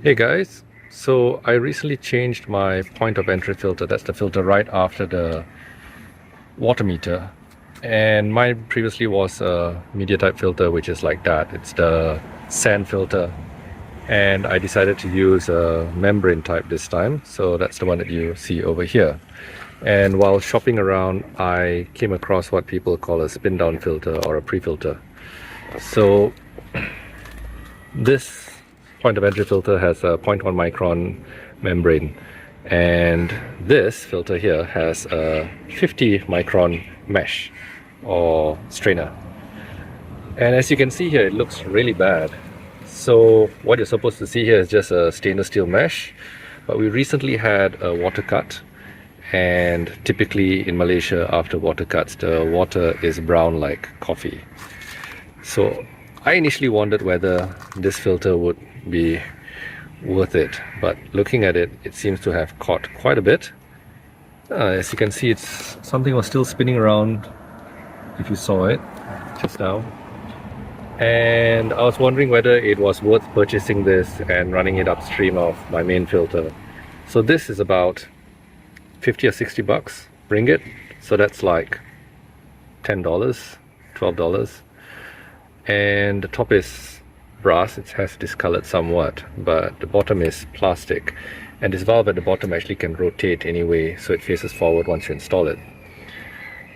Hey guys, so I recently changed my point of entry filter. That's the filter right after the water meter, and mine previously was a media type filter, which is like that. It's the sand filter, and I decided to use a membrane type this time, so that's the one that you see over here. And while shopping around, I came across what people call a spin down filter or a pre-filter. So this point of entry filter has a 0.1 micron membrane, and this filter here has a 50 micron mesh or strainer. And as you can see here, it looks really bad. So what you're supposed to see here is just a stainless steel mesh, but we recently had a water cut, and typically in Malaysia after water cuts the water is brown like coffee. So I initially wondered whether this filter would be worth it, but looking at it, it seems to have caught quite a bit. As you can see, it's something was still spinning around if you saw it just now, and I was wondering whether it was worth purchasing this and running it upstream of my main filter. So this is about 50 or 60 bucks ringgit, so that's like $10, $12, and the top is brass. It has discolored somewhat, but the bottom is plastic, and this valve at the bottom actually can rotate anyway, so it faces forward once you install it.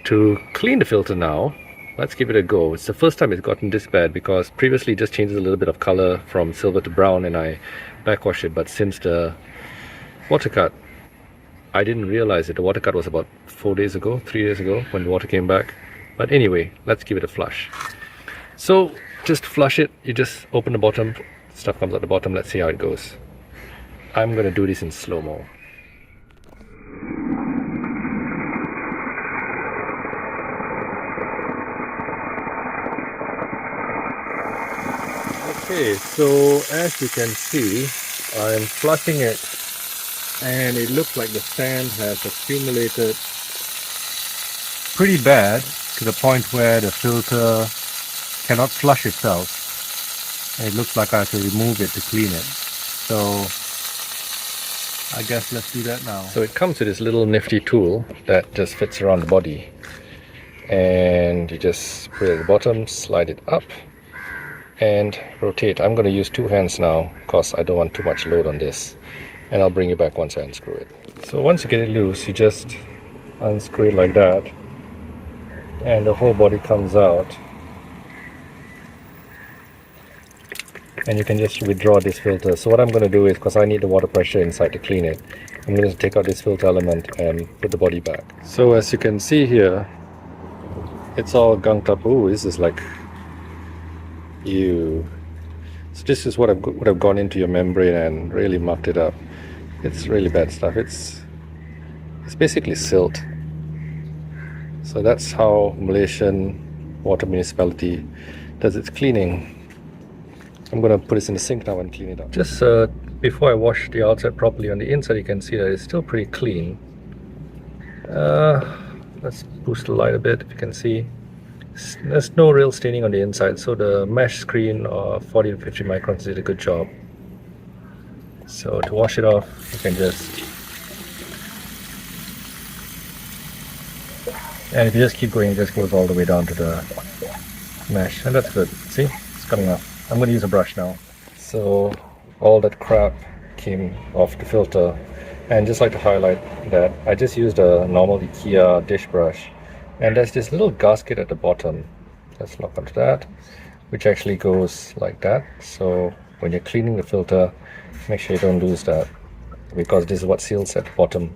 To clean the filter now, let's give it a go. It's the first time it's gotten this bad, because previously it just changes a little bit of color from silver to brown and I backwash it, but since the water cut, I didn't realize it. The water cut was about 3 days ago when the water came back. But anyway, let's give it a flush. So just flush it, you just open the bottom, stuff comes out the bottom. Let's see how it goes. I'm gonna do this in slow-mo. Okay, so as you can see, I'm flushing it, and it looks like the sand has accumulated pretty bad to the point where the filter cannot flush itself, and it looks like I have to remove it to clean it. So I guess let's do that now. So it comes with this little nifty tool that just fits around the body, and you just put it at the bottom, slide it up and rotate. I'm going to use two hands now because I don't want too much load on this, and I'll bring you back once I unscrew it. So once you get it loose, you just unscrew it like that, and the whole body comes out, and you can just withdraw this filter. So what I'm going to do is, because I need the water pressure inside to clean it, I'm going to take out this filter element and put the body back. So as you can see here, it's all gunked up. Ooh, this is like, ew. So this is what would have gone into your membrane and really mucked it up. It's really bad stuff. It's basically silt. So that's how Malaysian water municipality does its cleaning. I'm going to put this in the sink now and clean it up. Just before I wash the outside properly, on the inside you can see that it's still pretty clean. Let's boost the light a bit. If you can see, there's no real staining on the inside, so the mesh screen of 40 to 50 microns did a good job. So to wash it off, you can just, and if you just keep going, it just goes all the way down to the mesh, and that's good. See, it's coming off. I'm going to use a brush now. So all that crap came off the filter, and just like to highlight that I just used a normal IKEA dish brush, and there's this little gasket at the bottom. Let's lock onto that, which actually goes like that. So when you're cleaning the filter, make sure you don't lose that, because this is what seals at the bottom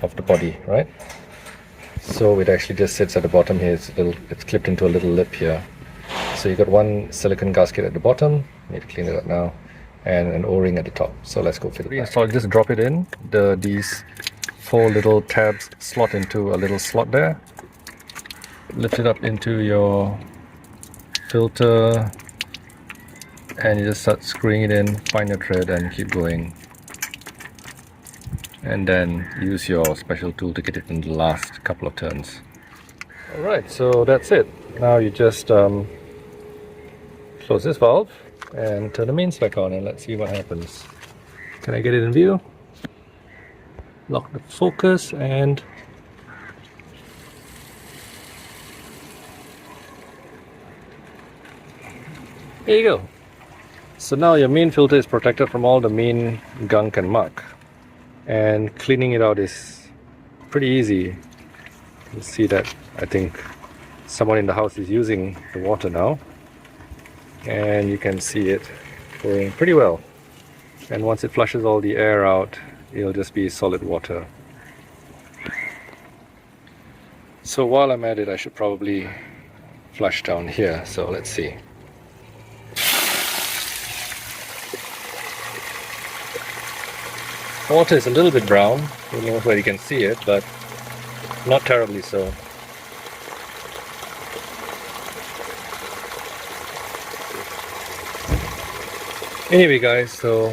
of the body, right? So it actually just sits at the bottom here. It's clipped into a little lip here. So you got one silicone gasket at the bottom, need to clean it up now, and an O-ring at the top. So let's go fit it. So just drop it in. These 4 little tabs slot into a little slot there. Lift it up into your filter, and you just start screwing it in, find your thread and keep going, and then use your special tool to get it in the last couple of turns. Alright, so that's it. Now you just close this valve and turn the mains back on, and let's see what happens. Can I get it in view? Lock the focus and there you go. So now your main filter is protected from all the main gunk and muck, and cleaning it out is pretty easy. You see that I think someone in the house is using the water now, and you can see it going pretty well. And once it flushes all the air out, it'll just be solid water. So while I'm at it, I should probably flush down here. So let's see. Water is a little bit brown. I don't know where you can see it, but not terribly so. Anyway guys, so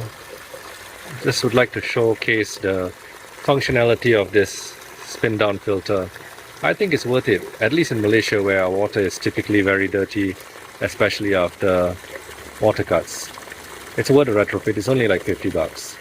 just would like to showcase the functionality of this spin down filter. I think it's worth it, at least in Malaysia where our water is typically very dirty, especially after water cuts. It's worth a retrofit. It's only like $50.